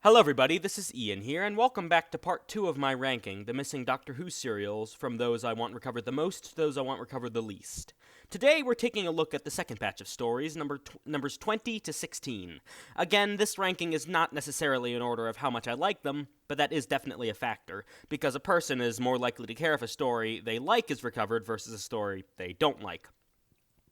Hello everybody, this is Ian here, and welcome back to part 2 of my ranking, the missing Doctor Who serials, from those I want recovered the most to those I want recovered the least. Today we're taking a look at the second batch of stories, numbers 20 to 16. Again, this ranking is not necessarily in order of how much I like them, but that is definitely a factor, because a person is more likely to care if a story they like is recovered versus a story they don't like.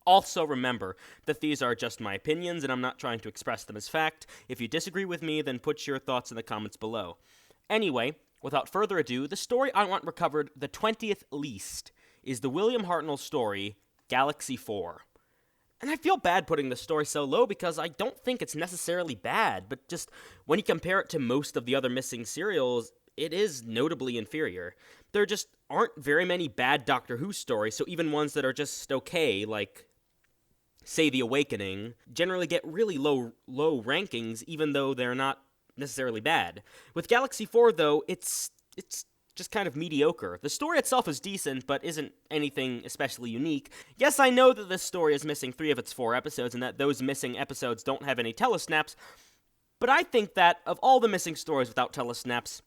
Also remember that these are just my opinions and I'm not trying to express them as fact. If you disagree with me, then put your thoughts in the comments below. Anyway, without further ado, the story I want recovered the 20th least is the William Hartnell story, Galaxy 4. And I feel bad putting the story so low because I don't think it's necessarily bad, but just when you compare it to most of the other missing serials, it is notably inferior. There just aren't very many bad Doctor Who stories, so even ones that are just okay, like say The Awakening, generally get really low rankings, even though they're not necessarily bad. With Galaxy 4, though, it's just kind of mediocre. The story itself is decent, but isn't anything especially unique. Yes, I know that this story is missing 3 of its 4 episodes, and that those missing episodes don't have any telesnaps, but I think that, of all the missing stories without telesnaps,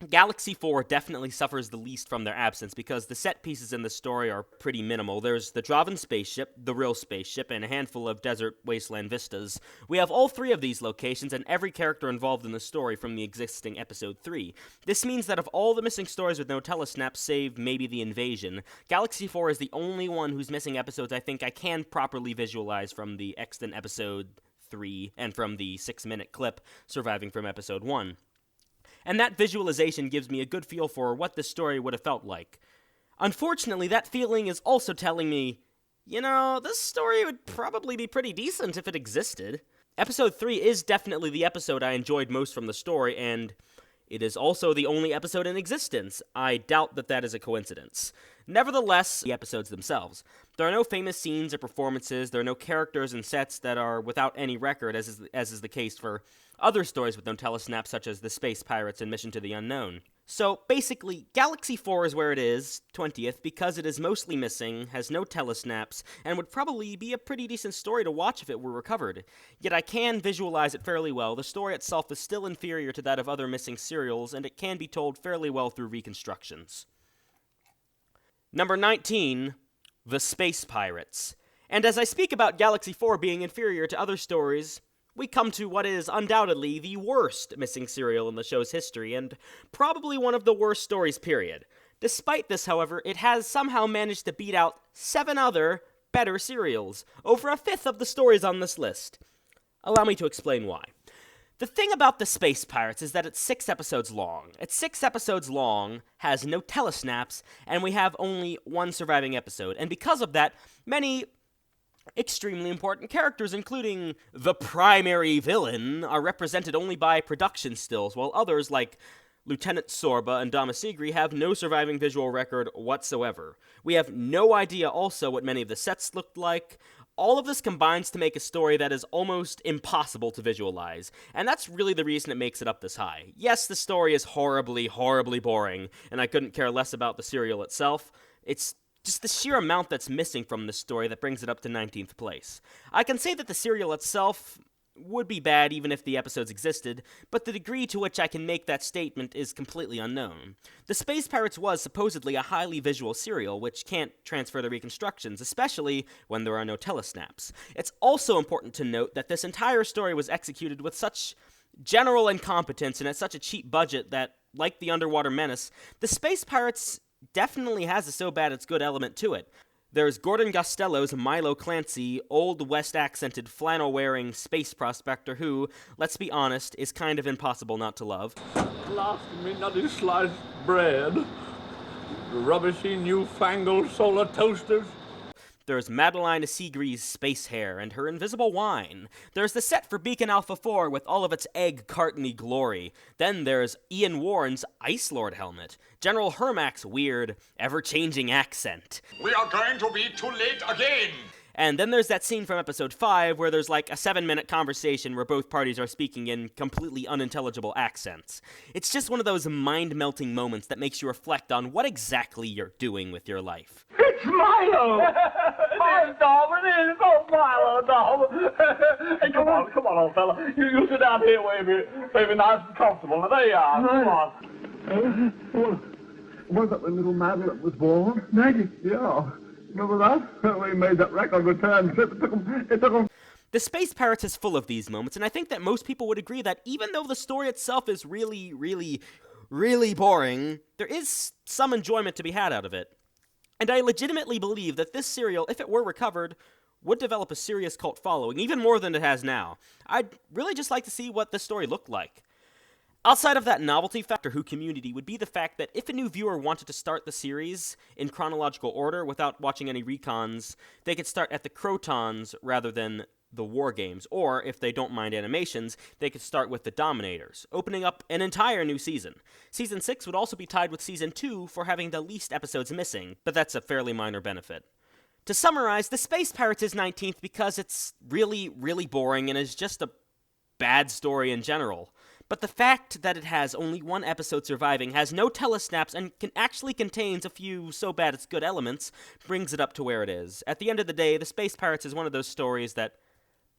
Galaxy 4 definitely suffers the least from their absence because the set pieces in the story are pretty minimal. There's the Draven spaceship, the real spaceship, and a handful of desert wasteland vistas. We have all 3 of these locations and every character involved in the story from the existing episode 3. This means that of all the missing stories with no telesnaps, save maybe the invasion, Galaxy 4 is the only one whose missing episodes I think I can properly visualize from the extant episode 3 and from the 6-minute clip surviving from episode 1. And that visualization gives me a good feel for what this story would have felt like. Unfortunately, that feeling is also telling me, this story would probably be pretty decent if it existed. Episode 3 is definitely the episode I enjoyed most from the story, and it is also the only episode in existence. I doubt that that is a coincidence. Nevertheless, the episodes themselves. There are no famous scenes or performances, there are no characters and sets that are without any record, as is the case for other stories with no telesnaps, such as The Space Pirates and Mission to the Unknown. So, basically, Galaxy 4 is where it is, 20th, because it is mostly missing, has no telesnaps, and would probably be a pretty decent story to watch if it were recovered. Yet I can visualize it fairly well. The story itself is still inferior to that of other missing serials, and it can be told fairly well through reconstructions. Number 19, The Space Pirates. And as I speak about Galaxy 4 being inferior to other stories, we come to what is undoubtedly the worst missing serial in the show's history, and probably one of the worst stories, period. Despite this, however, it has somehow managed to beat out 7 other, better serials, over a fifth of the stories on this list. Allow me to explain why. The thing about The Space Pirates is that it's 6 episodes long. It's 6 episodes long, has no telesnaps, and we have only 1 surviving episode, and because of that, many extremely important characters, including the primary villain, are represented only by production stills, while others, like Lieutenant Sorba and Dama Sigri, have no surviving visual record whatsoever. We have no idea also what many of the sets looked like. All of this combines to make a story that is almost impossible to visualize, and that's really the reason it makes it up this high. Yes, the story is horribly, horribly boring, and I couldn't care less about the serial itself. It's just the sheer amount that's missing from this story that brings it up to 19th place. I can say that the serial itself would be bad even if the episodes existed, but the degree to which I can make that statement is completely unknown. The Space Pirates was supposedly a highly visual serial, which can't transfer the reconstructions, especially when there are no telesnaps. It's also important to note that this entire story was executed with such general incompetence and at such a cheap budget that, like the Underwater Menace, the Space Pirates definitely has a so bad it's good element to it. There's Gordon Gostello's Milo Clancy, old West-accented flannel-wearing space prospector who, let's be honest, is kind of impossible not to love. Last minute sliced bread, rubbishy newfangled solar toasters. There's Madeline Sigri's space hair and her invisible wine. There's the set for Beacon Alpha 4 with all of its egg cartony glory. Then there's Ian Warren's Ice Lord helmet. General Hermack's weird, ever-changing accent. We are going to be too late again! And then there's that scene from episode 5 where there's like a 7-minute conversation where both parties are speaking in completely unintelligible accents. It's just one of those mind-melting moments that makes you reflect on what exactly you're doing with your life. It's Milo! Hi, Dom, it is. Oh, Milo, Dom. Hey, come on, old fella. You sit down here where you're nice and comfortable. Now, there you are. Come on. Was that the little man that was born? Maggie? Yeah. Remember that? We made that record return trip. It took 'em. The Space Pirates is full of these moments, and I think that most people would agree that even though the story itself is really, really, really boring, there is some enjoyment to be had out of it. And I legitimately believe that this serial, if it were recovered, would develop a serious cult following, even more than it has now. I'd really just like to see what this story looked like. Outside of that novelty factor, Who community would be the fact that if a new viewer wanted to start the series in chronological order without watching any recons, they could start at the Crotons rather than the War Games, or if they don't mind animations, they could start with the Dominators, opening up an entire new season. Season 6 would also be tied with Season 2 for having the least episodes missing, but that's a fairly minor benefit. To summarize, The Space Pirates is 19th because it's really, really boring and is just a bad story in general. But the fact that it has only one episode surviving, has no telesnaps, and actually contains a few so bad it's good elements, brings it up to where it is. At the end of the day, The Space Pirates is one of those stories that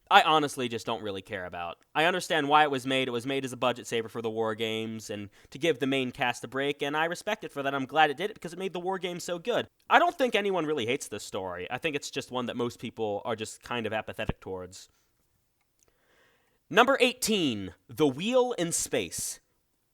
I honestly just don't really care about. I understand why it was made. It was made as a budget saver for the War Games and to give the main cast a break, and I respect it for that. I'm glad it did it because it made the War Games so good. I don't think anyone really hates this story. I think it's just one that most people are just kind of apathetic towards. Number 18, The Wheel in Space.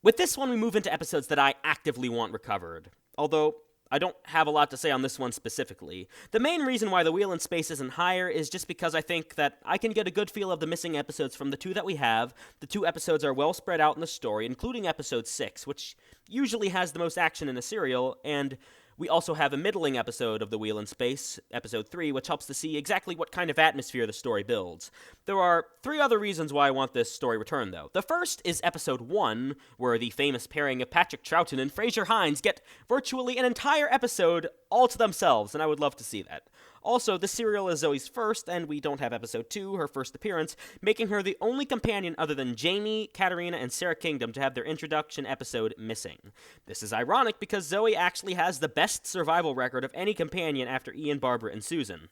With this one, we move into episodes that I actively want recovered. Although, I don't have a lot to say on this one specifically. The main reason why The Wheel in Space isn't higher is just because I think that I can get a good feel of the missing episodes from the 2 that we have. The 2 episodes are well spread out in the story, including episode 6, which usually has the most action in a serial, and we also have a middling episode of The Wheel in Space, episode 3, which helps to see exactly what kind of atmosphere the story builds. There are 3 other reasons why I want this story returned, though. The first is episode 1, where the famous pairing of Patrick Troughton and Fraser Hines get virtually an entire episode all to themselves, and I would love to see that. Also, the serial is Zoe's first, and we don't have episode 2, her first appearance, making her the only companion other than Jamie, Katarina, and Sarah Kingdom to have their introduction episode missing. This is ironic because Zoe actually has the best survival record of any companion after Ian, Barbara, and Susan.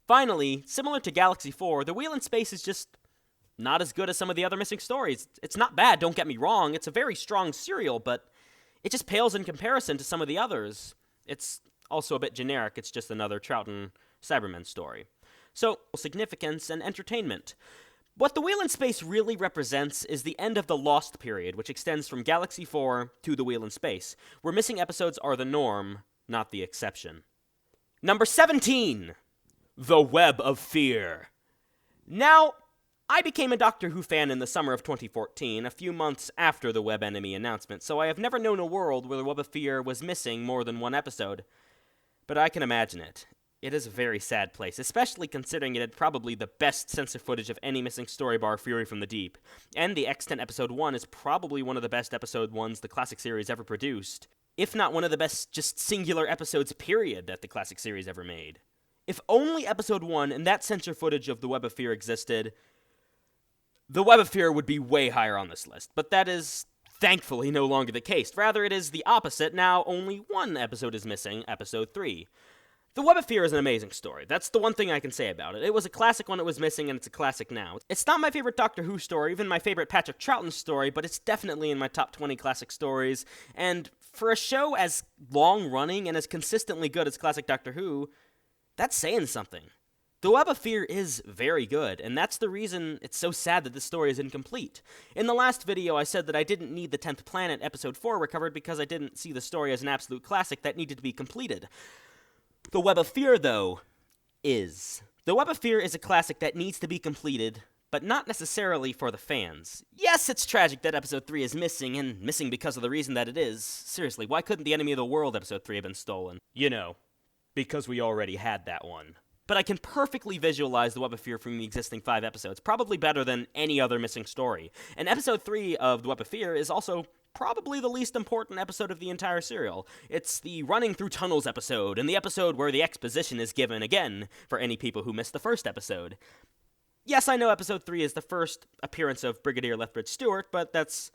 Finally, similar to Galaxy 4, The Wheel in Space is just not as good as some of the other missing stories. It's not bad, don't get me wrong, it's a very strong serial, but it just pales in comparison to some of the others. It's also a bit generic, it's just another Troughton Cybermen story. So, significance and entertainment. What The Wheel in Space really represents is the end of the Lost period, which extends from Galaxy 4 to The Wheel in Space, where missing episodes are the norm, not the exception. Number 17, The Web of Fear. Now, I became a Doctor Who fan in the summer of 2014, a few months after the Web Enemy announcement, so I have never known a world where The Web of Fear was missing more than one episode. But I can imagine it. It is a very sad place, especially considering it had probably the best sensor footage of any missing story bar Fury from the Deep. And the Extant Episode 1 is probably one of the best Episode 1s the classic series ever produced, if not one of the best just singular episodes period that the classic series ever made. If only Episode 1 and that sensor footage of The Web of Fear existed, The Web of Fear would be way higher on this list, but that is thankfully no longer the case. Rather, it is the opposite. Now, only one episode is missing, Episode 3. The Web of Fear is an amazing story. That's the one thing I can say about it. It was a classic when it was missing, and it's a classic now. It's not my favorite Doctor Who story, even my favorite Patrick Troughton story, but it's definitely in my top 20 classic stories, and for a show as long-running and as consistently good as classic Doctor Who, that's saying something. The Web of Fear is very good, and that's the reason it's so sad that this story is incomplete. In the last video, I said that I didn't need the 10th Planet Episode 4 recovered because I didn't see the story as an absolute classic that needed to be completed. The Web of Fear, though, is. The Web of Fear is a classic that needs to be completed, but not necessarily for the fans. Yes, it's tragic that Episode 3 is missing, and missing because of the reason that it is. Seriously, why couldn't the Enemy of the World Episode 3 have been stolen? You know, because we already had that one. But I can perfectly visualize the Web of Fear from the existing 5 episodes, probably better than any other missing story. And Episode 3 of the Web of Fear is also probably the least important episode of the entire serial. It's the running through tunnels episode, and the episode where the exposition is given again for any people who missed the first episode. Yes, I know episode 3 is the first appearance of Brigadier Lethbridge Stewart, but that's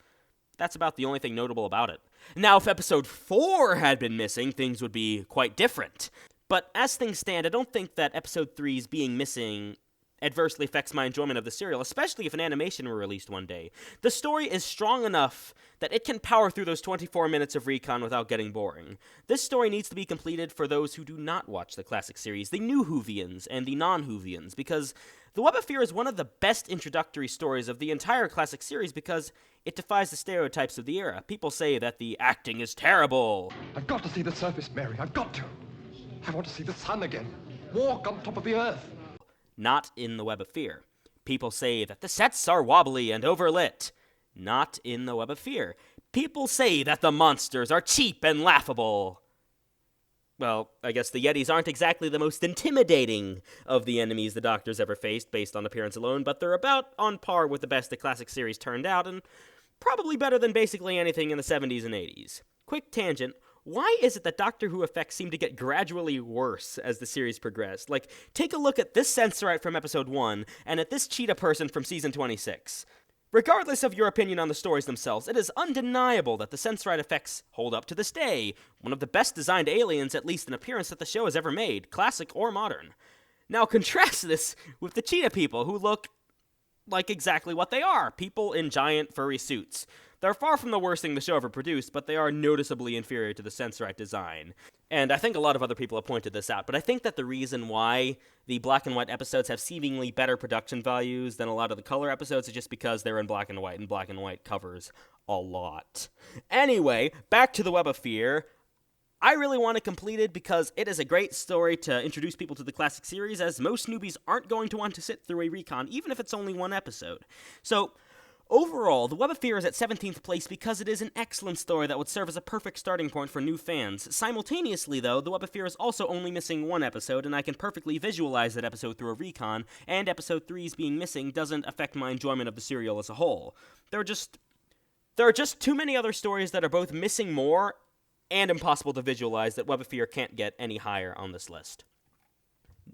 about the only thing notable about it. Now, if episode 4 had been missing, things would be quite different. But as things stand, I don't think that episode 3's being missing adversely affects my enjoyment of the serial, especially if an animation were released one day. The story is strong enough that it can power through those 24 minutes of recon without getting boring. This story needs to be completed for those who do not watch the classic series, the new Whovians and the non-Whovians, because The Web of Fear is one of the best introductory stories of the entire classic series because it defies the stereotypes of the era. People say that the acting is terrible. I've got to see the surface, Mary. I've got to. I want to see the sun again. Walk on top of the earth. Not in The Web of Fear. People say that the sets are wobbly and overlit. Not in The Web of Fear. People say that the monsters are cheap and laughable. Well, I guess the Yetis aren't exactly the most intimidating of the enemies the Doctor's ever faced based on appearance alone, but they're about on par with the best the classic series turned out, and probably better than basically anything in the 70s and 80s. Quick tangent. Why is it that Doctor Who effects seem to get gradually worse as the series progressed? Like, take a look at this Sensorite from episode 1, and at this cheetah person from season 26. Regardless of your opinion on the stories themselves, it is undeniable that the Sensorite effects hold up to this day. One of the best designed aliens, at least in appearance, that the show has ever made, classic or modern. Now contrast this with the cheetah people, who look like exactly what they are, people in giant furry suits. They're far from the worst thing the show ever produced, but they are noticeably inferior to the Sensorite design. And I think a lot of other people have pointed this out, but I think that the reason why the black and white episodes have seemingly better production values than a lot of the color episodes is just because they're in black and white covers a lot. Anyway, back to The Web of Fear. I really want it completed because it is a great story to introduce people to the classic series, as most newbies aren't going to want to sit through a recon, even if it's only one episode. So, overall, The Web of Fear is at 17th place because it is an excellent story that would serve as a perfect starting point for new fans. Simultaneously, though, The Web of Fear is also only missing one episode, and I can perfectly visualize that episode through a recon, and episode 3's being missing doesn't affect my enjoyment of the serial as a whole. There are just too many other stories that are both missing more and impossible to visualize that Web of Fear can't get any higher on this list.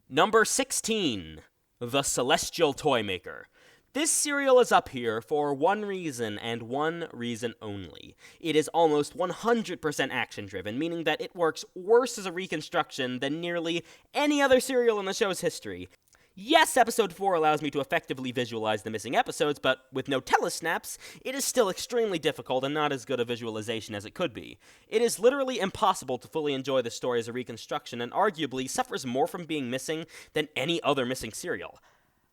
Number 16, The Celestial Toymaker. This serial is up here for one reason, and one reason only. It is almost 100% action-driven, meaning that it works worse as a reconstruction than nearly any other serial in the show's history. Yes, episode 4 allows me to effectively visualize the missing episodes, but with no telesnaps, it is still extremely difficult and not as good a visualization as it could be. It is literally impossible to fully enjoy the story as a reconstruction, and arguably suffers more from being missing than any other missing serial.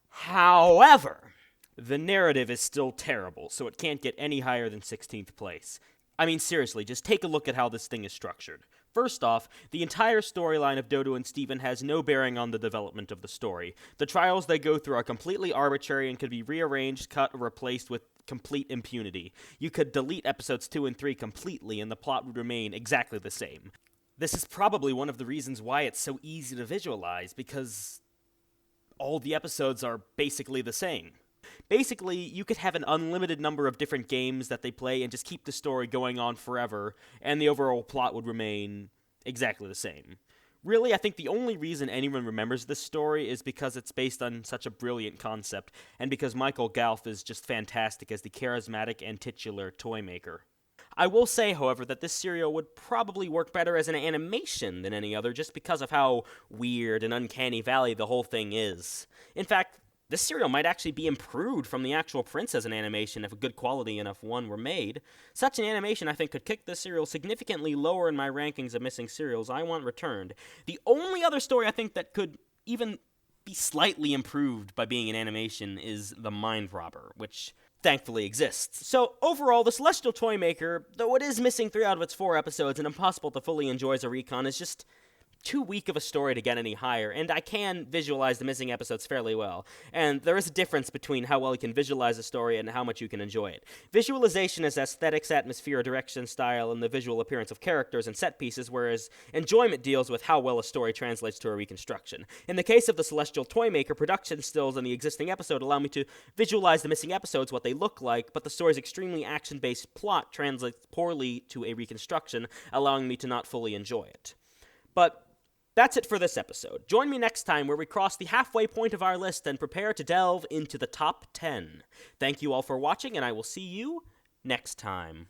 However, the narrative is still terrible, so it can't get any higher than 16th place. I mean, seriously, just take a look at how this thing is structured. First off, the entire storyline of Dodo and Steven has no bearing on the development of the story. The trials they go through are completely arbitrary and could be rearranged, cut, or replaced with complete impunity. You could delete episodes 2 and 3 completely and the plot would remain exactly the same. This is probably one of the reasons why it's so easy to visualize, because all the episodes are basically the same. Basically, you could have an unlimited number of different games that they play and just keep the story going on forever, and the overall plot would remain exactly the same. Really, I think the only reason anyone remembers this story is because it's based on such a brilliant concept, and because Michael Galf is just fantastic as the charismatic and titular Toymaker. I will say, however, that this serial would probably work better as an animation than any other, just because of how weird and uncanny valley the whole thing is. In fact, this serial might actually be improved from the actual prints as an animation if a good quality enough one were made. Such an animation, I think, could kick this serial significantly lower in my rankings of missing serials I want returned. The only other story I think that could even be slightly improved by being an animation is The Mind Robber, which thankfully exists. So, overall, The Celestial Toymaker, though it is missing 3 out of its 4 episodes and impossible to fully enjoy as a recon, is just too weak of a story to get any higher, and I can visualize the missing episodes fairly well. And there is a difference between how well you can visualize a story and how much you can enjoy it. Visualization is aesthetics, atmosphere, direction, style, and the visual appearance of characters and set pieces, whereas enjoyment deals with how well a story translates to a reconstruction. In the case of the Celestial Toymaker, production stills in the existing episode allow me to visualize the missing episodes, what they look like, but the story's extremely action-based plot translates poorly to a reconstruction, allowing me to not fully enjoy it. But that's it for this episode. Join me next time where we cross the halfway point of our list and prepare to delve into the top 10. Thank you all for watching, and I will see you next time.